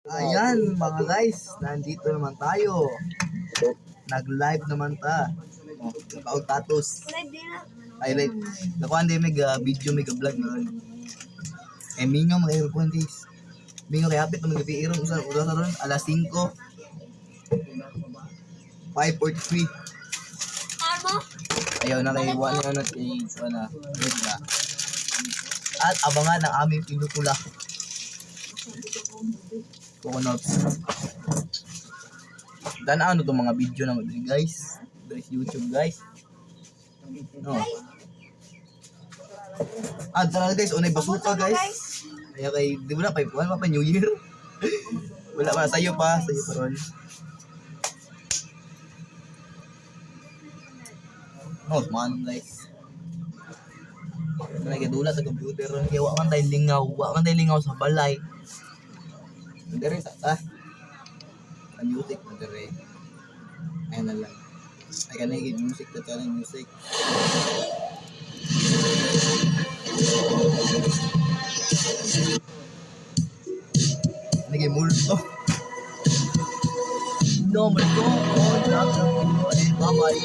Ayan mga guys, nandito naman tayo. Nag-live naman ta. Nakaog tatos. Ay live. Nakuha hindi video vlog na. Mingo mga aircon guys. Mingo kaya hapit na mag-iirong usa ron alas 5. 5:43. Ayaw na kay Juan na kay Juana. At abangan ang aming pinutula. Coconuts. Danaan itong mga video na madali guys. Dari YouTube guys. No. Talaga guys, unay basuka guys. Kaya kay, di ba na pa New Year? Wala pa, sayo pa ron. Oh, man guys. Nagdula sa computer ron kaya wa man tayo lingaw sa balay. Dari sa music na dari. Ayan na lang. Ay ka nagiging music na tayo ng music. Nagiging multo. No, multo. Oh, bye-bye.